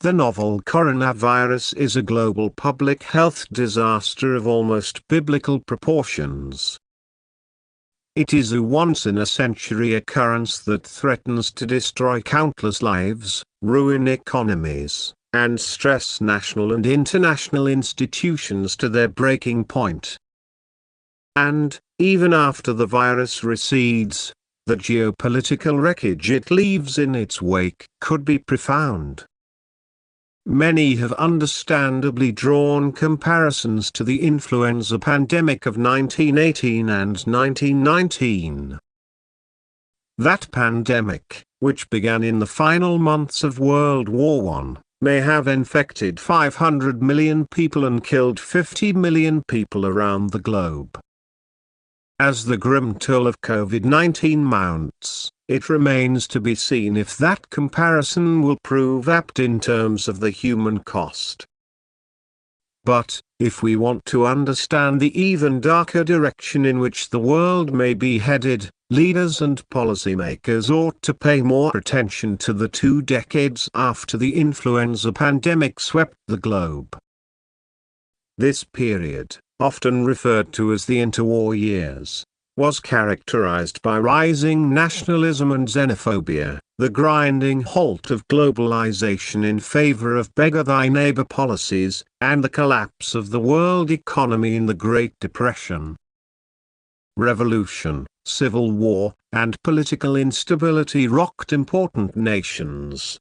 The novel coronavirus is a global public health disaster of almost biblical proportions. It is a once-in-a-century occurrence that threatens to destroy countless lives, ruin economies, and stress national and international institutions to their breaking point. And, even after the virus recedes, the geopolitical wreckage it leaves in its wake could be profound. Many have understandably drawn comparisons to the influenza pandemic of 1918 and 1919. That pandemic, which began in the final months of World War I, may have infected 500 million people and killed 50 million people around the globe. As the grim toll of COVID-19 mounts, it remains to be seen if that comparison will prove apt in terms of the human cost. But, if we want to understand the even darker direction in which the world may be headed, leaders and policymakers ought to pay more attention to the 2 decades after the influenza pandemic swept the globe. This period, often referred to as the interwar years, was characterized by rising nationalism and xenophobia, the grinding halt of globalization in favor of beggar-thy-neighbor policies, and the collapse of the world economy in the Great Depression. Revolution, civil war, and political instability rocked important nations.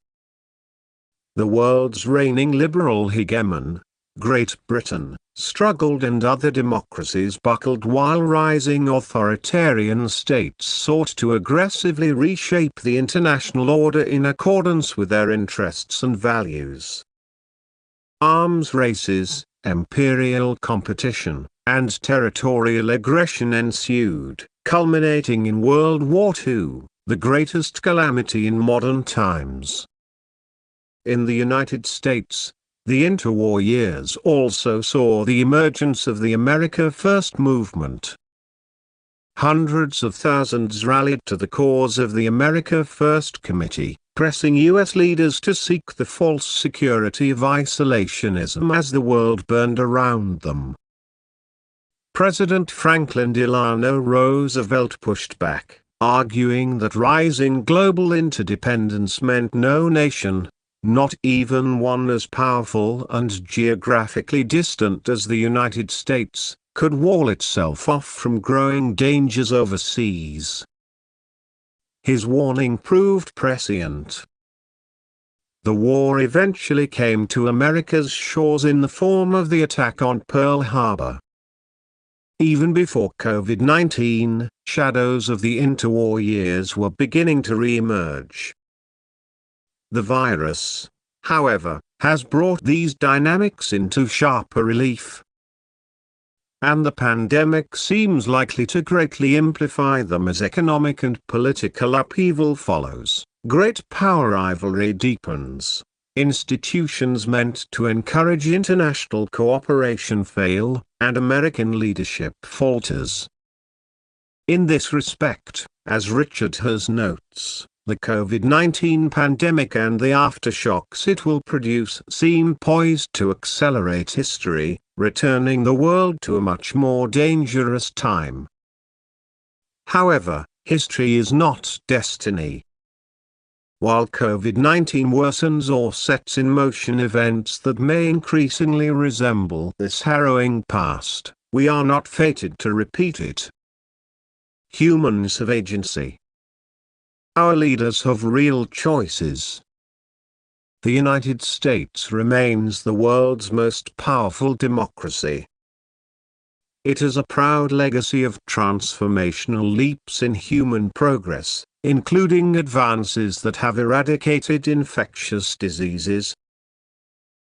The world's reigning liberal hegemon, Great Britain, struggled and other democracies buckled while rising authoritarian states sought to aggressively reshape the international order in accordance with their interests and values. Arms races, imperial competition, and territorial aggression ensued, culminating in World War II, the greatest calamity in modern times. In the United States, the interwar years also saw the emergence of the America First movement. Hundreds of thousands rallied to the cause of the America First Committee, pressing U.S. leaders to seek the false security of isolationism as the world burned around them. President Franklin Delano Roosevelt pushed back, arguing that rising global interdependence meant no nation, not even one as powerful and geographically distant as the United States, could wall itself off from growing dangers overseas. His warning proved prescient. The war eventually came to America's shores in the form of the attack on Pearl Harbor. Even before COVID-19, shadows of the interwar years were beginning to re-emerge. The virus, however, has brought these dynamics into sharper relief. And the pandemic seems likely to greatly amplify them as economic and political upheaval follows, great power rivalry deepens, institutions meant to encourage international cooperation fail, and American leadership falters. In this respect, as Richard Haas notes, the COVID-19 pandemic and the aftershocks it will produce seem poised to accelerate history, returning the world to a much more dangerous time. However, history is not destiny. While COVID-19 worsens or sets in motion events that may increasingly resemble this harrowing past, we are not fated to repeat it. Humans have agency. Our leaders have real choices. The United States remains the world's most powerful democracy. It has a proud legacy of transformational leaps in human progress, including advances that have eradicated infectious diseases.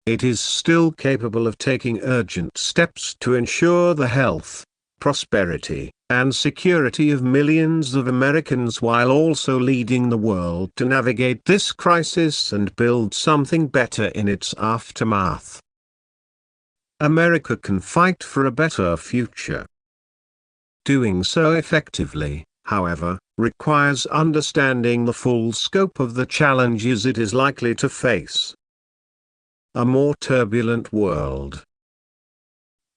It is still capable of taking urgent steps to ensure the health, prosperity, and security of millions of Americans while also leading the world to navigate this crisis and build something better in its aftermath. America can fight for a better future. Doing so effectively, however, requires understanding the full scope of the challenges it is likely to face. a more turbulent world.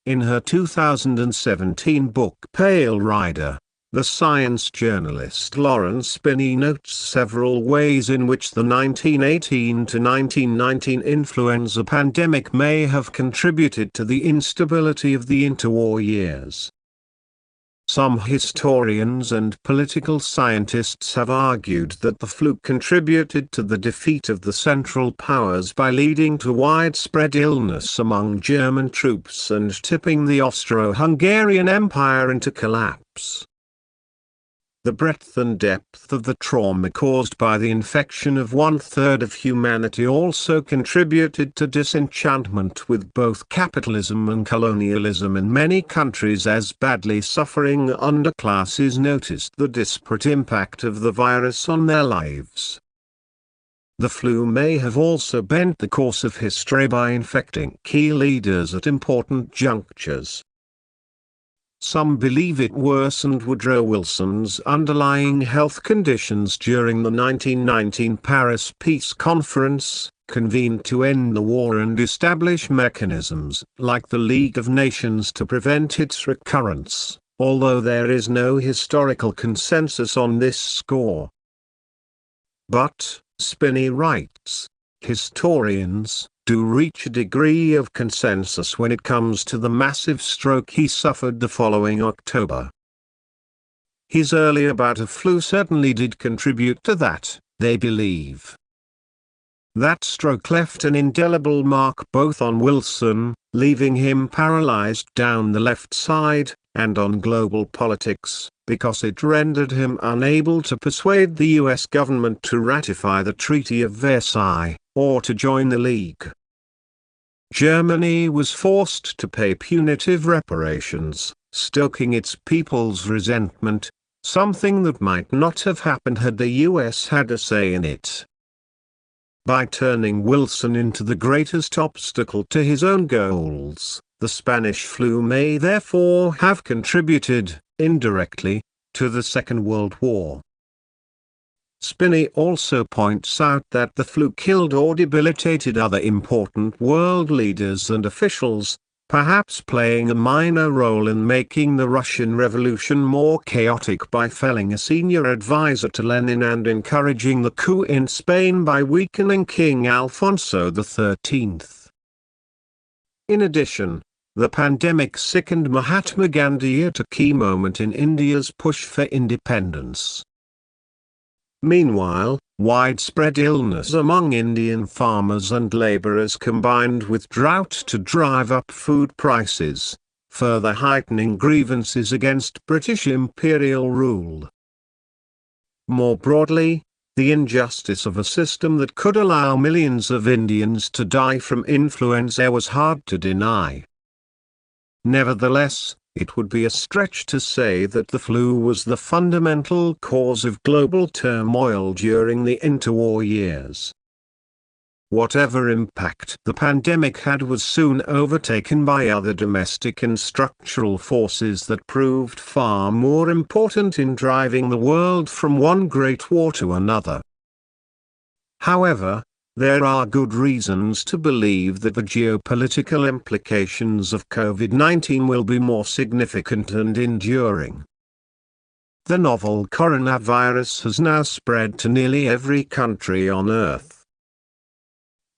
In her 2017 book Pale Rider, the science journalist Lauren Spinney notes several ways in which the 1918 to 1919 influenza pandemic may have contributed to the instability of the interwar years. Some historians and political scientists have argued that the flu contributed to the defeat of the Central Powers by leading to widespread illness among German troops and tipping the Austro-Hungarian Empire into collapse. The breadth and depth of the trauma caused by the infection of 1/3 of humanity also contributed to disenchantment with both capitalism and colonialism in many countries, as badly suffering underclasses noticed the disparate impact of the virus on their lives. The flu may have also bent the course of history by infecting key leaders at important junctures. Some believe it worsened Woodrow Wilson's underlying health conditions during the 1919 Paris Peace Conference, convened to end the war and establish mechanisms like the League of Nations to prevent its recurrence, although there is no historical consensus on this score. But, Spinney writes, historians do reach a degree of consensus when it comes to the massive stroke he suffered the following October. His earlier bout of flu certainly did contribute to that, they believe. That stroke left an indelible mark both on Wilson, leaving him paralyzed down the left side, and on global politics, because it rendered him unable to persuade the US government to ratify the Treaty of Versailles, or to join the League. Germany was forced to pay punitive reparations, stoking its people's resentment, something that might not have happened had the US had a say in it. By turning Wilson into the greatest obstacle to his own goals, the Spanish flu may therefore have contributed, indirectly, to the Second World War. Spinney also points out that the flu killed or debilitated other important world leaders and officials, perhaps playing a minor role in making the Russian Revolution more chaotic by felling a senior advisor to Lenin and encouraging the coup in Spain by weakening King Alfonso XIII. In addition, the pandemic sickened Mahatma Gandhi at a key moment in India's push for independence. Meanwhile, widespread illness among Indian farmers and laborers combined with drought to drive up food prices, further heightening grievances against British imperial rule. More broadly, the injustice of a system that could allow millions of Indians to die from influenza was hard to deny. Nevertheless, it would be a stretch to say that the flu was the fundamental cause of global turmoil during the interwar years. Whatever impact the pandemic had was soon overtaken by other domestic and structural forces that proved far more important in driving the world from one great war to another. However, there are good reasons to believe that the geopolitical implications of COVID-19 will be more significant and enduring. The novel coronavirus has now spread to nearly every country on Earth.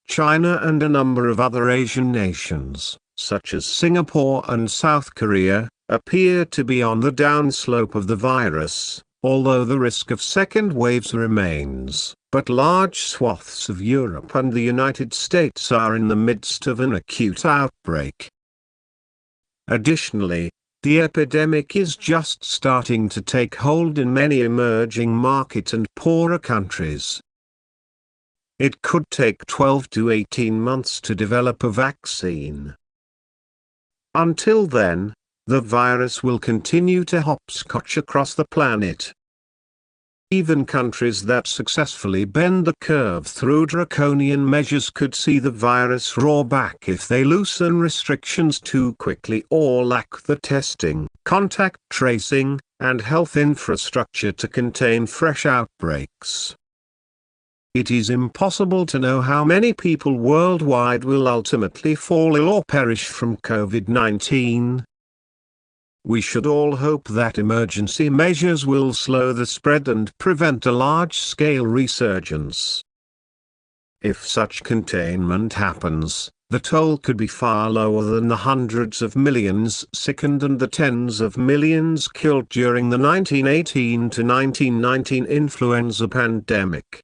China and a number of other Asian nations, such as Singapore and South Korea, appear to be on the downslope of the virus, although the risk of second waves remains. But large swaths of Europe and the United States are in the midst of an acute outbreak. Additionally, the epidemic is just starting to take hold in many emerging market and poorer countries. It could take 12 to 18 months to develop a vaccine. Until then, the virus will continue to hopscotch across the planet. Even countries that successfully bend the curve through draconian measures could see the virus roar back if they loosen restrictions too quickly or lack the testing, contact tracing, and health infrastructure to contain fresh outbreaks. it is impossible to know how many people worldwide will ultimately fall ill or perish from COVID-19. We should all hope that emergency measures will slow the spread and prevent a large-scale resurgence. If such containment happens, the toll could be far lower than the hundreds of millions sickened and the tens of millions killed during the 1918 to 1919 influenza pandemic.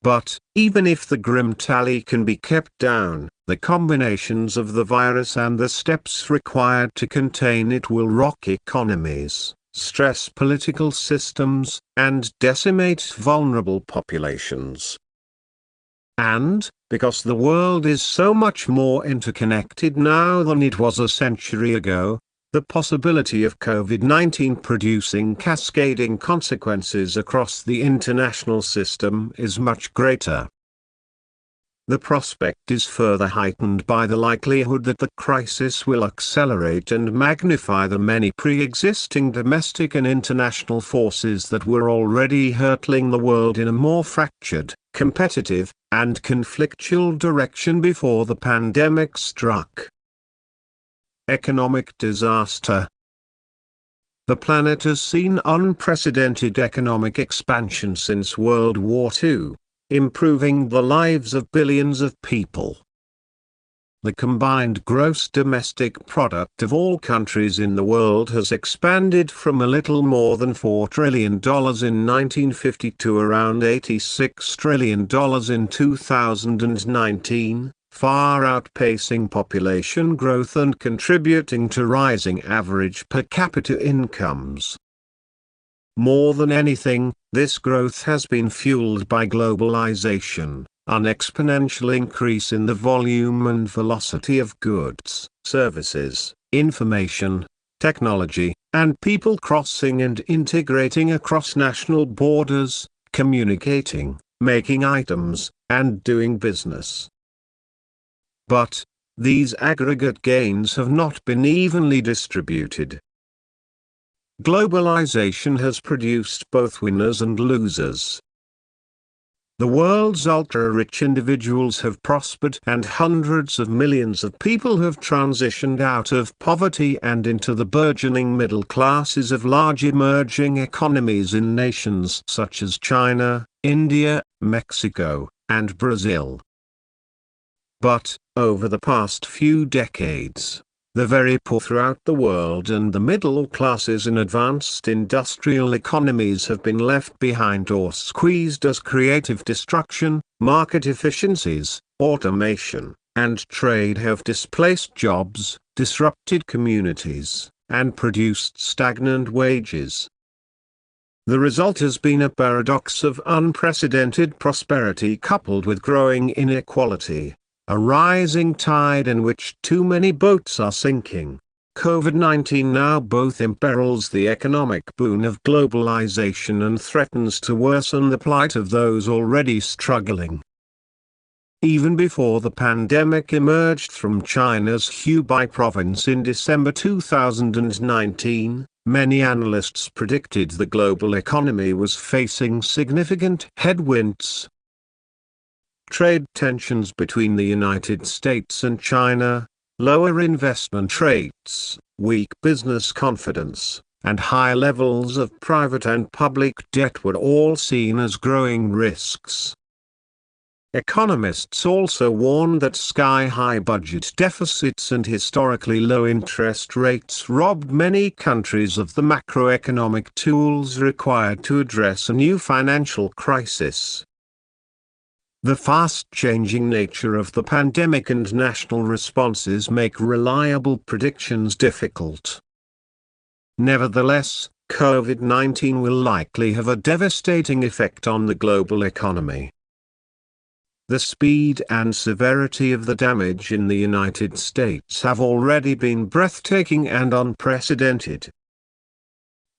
But, even if the grim tally can be kept down, the combinations of the virus and the steps required to contain it will rock economies, stress political systems, and decimate vulnerable populations. And, because the world is so much more interconnected now than it was a century ago, the possibility of COVID-19 producing cascading consequences across the international system is much greater. The prospect is further heightened by the likelihood that the crisis will accelerate and magnify the many pre-existing domestic and international forces that were already hurtling the world in a more fractured, competitive, and conflictual direction before the pandemic struck. Economic disaster. The planet has seen unprecedented economic expansion since World War II, improving the lives of billions of people. The combined gross domestic product of all countries in the world has expanded from a little more than $4 trillion in 1950 to around $86 trillion in 2019, far outpacing population growth and contributing to rising average per capita incomes. More than anything, this growth has been fueled by globalization, an exponential increase in the volume and velocity of goods, services, information, technology, and people crossing and integrating across national borders, communicating, making items, and doing business. But, these aggregate gains have not been evenly distributed. Globalization has produced both winners and losers. The world's ultra-rich individuals have prospered and hundreds of millions of people have transitioned out of poverty and into the burgeoning middle classes of large emerging economies in nations such as China, India, Mexico, and Brazil. But, over the past few decades, the very poor throughout the world and the middle classes in advanced industrial economies have been left behind or squeezed as creative destruction, market efficiencies, automation, and trade have displaced jobs, disrupted communities, and produced stagnant wages. The result has been a paradox of unprecedented prosperity coupled with growing inequality. A rising tide in which too many boats are sinking. COVID-19 now both imperils the economic boon of globalization and threatens to worsen the plight of those already struggling. Even before the pandemic emerged from China's Hubei province in December 2019, many analysts predicted the global economy was facing significant headwinds. Trade tensions between the United States and China, lower investment rates, weak business confidence, and high levels of private and public debt were all seen as growing risks. Economists also warn that sky-high budget deficits and historically low interest rates robbed many countries of the macroeconomic tools required to address a new financial crisis. The fast-changing nature of the pandemic and national responses make reliable predictions difficult. Nevertheless, COVID-19 will likely have a devastating effect on the global economy. The speed and severity of the damage in the United States have already been breathtaking and unprecedented.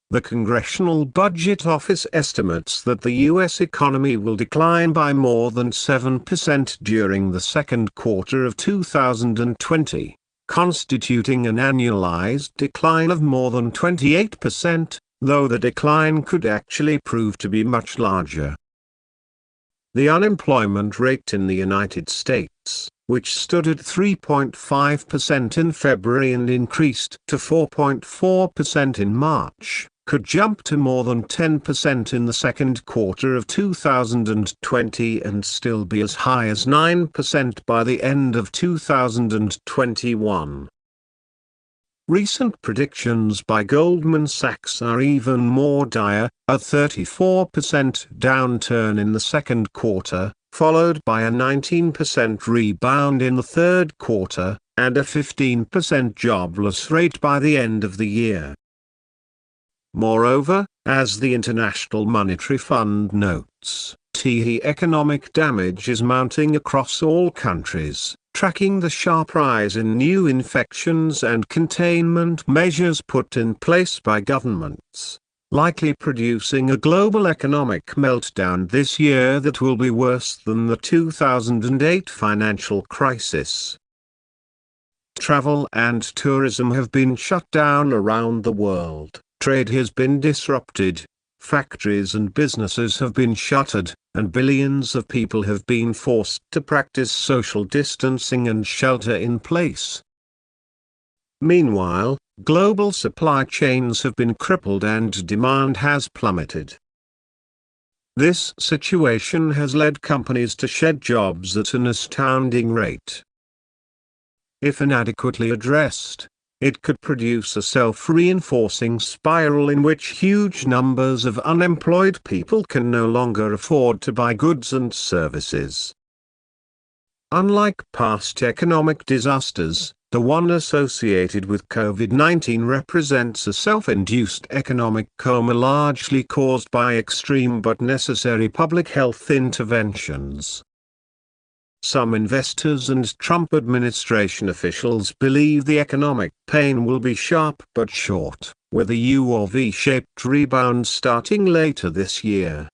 The Congressional Budget Office estimates that the U.S. economy will decline by more than 7% during the second quarter of 2020, constituting an annualized decline of more than 28%, though the decline could actually prove to be much larger. The unemployment rate in the United States, which stood at 3.5% in February and increased to 4.4% in March, could jump to more than 10% in the second quarter of 2020 and still be as high as 9% by the end of 2021. Recent predictions by Goldman Sachs are even more dire, a 34% downturn in the second quarter, followed by a 19% rebound in the third quarter, and a 15% jobless rate by the end of the year. Moreover, as the International Monetary Fund notes, the economic damage is mounting across all countries, tracking the sharp rise in new infections and containment measures put in place by governments, likely producing a global economic meltdown this year that will be worse than the 2008 financial crisis. Travel and tourism have been shut down around the world, trade has been disrupted, factories and businesses have been shuttered, and billions of people have been forced to practice social distancing and shelter in place. Meanwhile, global supply chains have been crippled and demand has plummeted. This situation has led companies to shed jobs at an astounding rate. If inadequately addressed, it could produce a self-reinforcing spiral in which huge numbers of unemployed people can no longer afford to buy goods and services. Unlike past economic disasters, the one associated with COVID-19 represents a self-induced economic coma largely caused by extreme but necessary public health interventions. Some investors and Trump administration officials believe the economic pain will be sharp but short, with a U or V-shaped rebound starting later this year.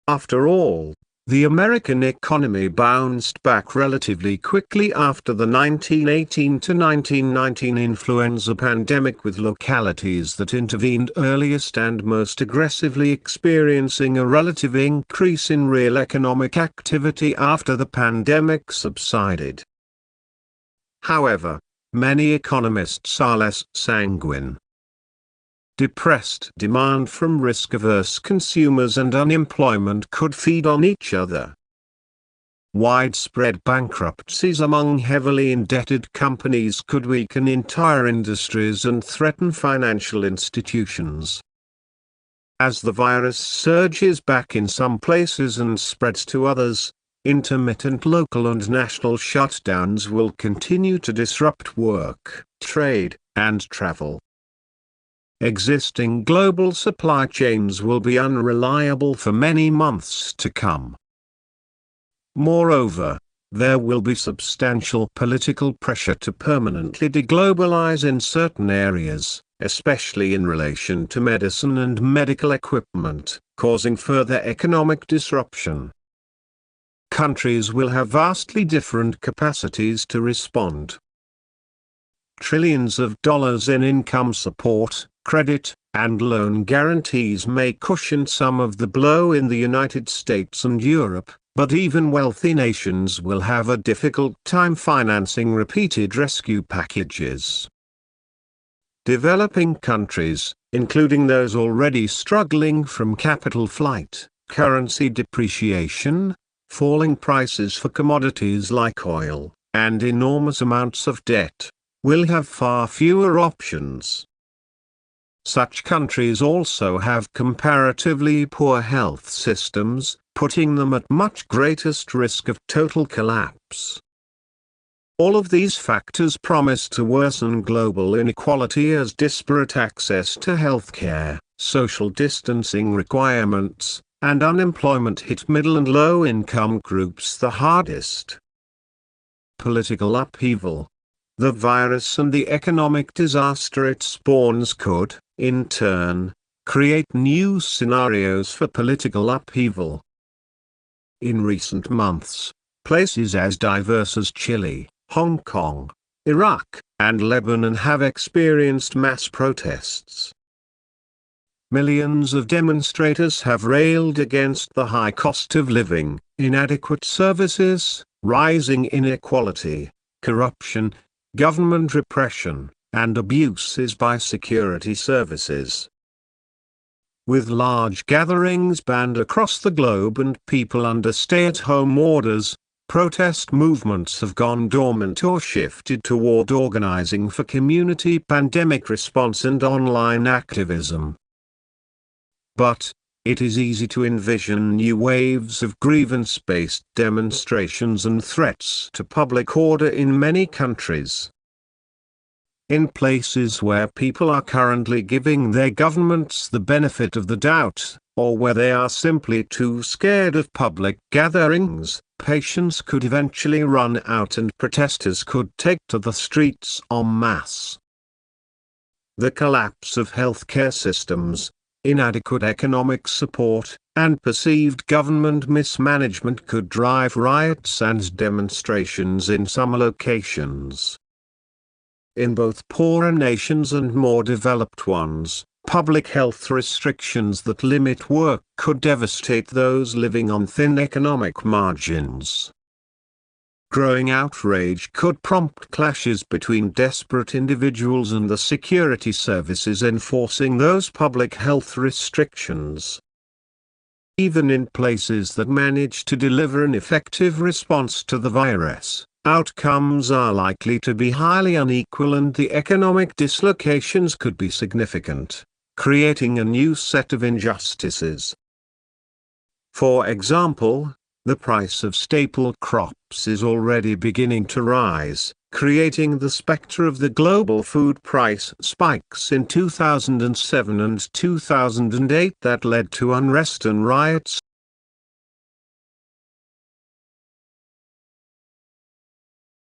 After all, the American economy bounced back relatively quickly after the 1918 to 1919 influenza pandemic, with localities that intervened earliest and most aggressively experiencing a relative increase in real economic activity after the pandemic subsided. However, many economists are less sanguine. Depressed demand from risk-averse consumers and unemployment could feed on each other. Widespread bankruptcies among heavily indebted companies could weaken entire industries and threaten financial institutions. As the virus surges back in some places and spreads to others, intermittent local and national shutdowns will continue to disrupt work, trade, and travel. Existing global supply chains will be unreliable for many months to come. Moreover, there will be substantial political pressure to permanently deglobalize in certain areas, especially in relation to medicine and medical equipment, causing further economic disruption. Countries will have vastly different capacities to respond. Trillions of dollars in income support, credit, and loan guarantees may cushion some of the blow in the United States and Europe, but even wealthy nations will have a difficult time financing repeated rescue packages. Developing countries, including those already struggling from capital flight, currency depreciation, falling prices for commodities like oil, and enormous amounts of debt, will have far fewer options. Such countries also have comparatively poor health systems, putting them at much greatest risk of total collapse. All of these factors promise to worsen global inequality as disparate access to healthcare, social distancing requirements, and unemployment hit middle and low-income groups the hardest. Political upheaval. The virus and the economic disaster it spawns could, in turn, create new scenarios for political upheaval. In recent months, places as diverse as Chile, Hong Kong, Iraq, and Lebanon have experienced mass protests. millions of demonstrators have railed against the high cost of living, inadequate services, rising inequality, corruption, government repression, and abuses by security services. With large gatherings banned across the globe and people under stay-at-home orders, protest movements have gone dormant or shifted toward organizing for community pandemic response and online activism. But, it is easy to envision new waves of grievance-based demonstrations and threats to public order in many countries. In places where people are currently giving their governments the benefit of the doubt, or where they are simply too scared of public gatherings, patience could eventually run out and protesters could take to the streets en masse. The collapse of healthcare systems, inadequate economic support, and perceived government mismanagement could drive riots and demonstrations in some locations. In both poorer nations and more developed ones, public health restrictions that limit work could devastate those living on thin economic margins. Growing outrage could prompt clashes between desperate individuals and the security services enforcing those public health restrictions. Even in places that manage to deliver an effective response to the virus, outcomes are likely to be highly unequal and the economic dislocations could be significant, creating a new set of injustices. For example, the price of staple crops is already beginning to rise, creating the specter of the global food price spikes in 2007 and 2008 that led to unrest and riots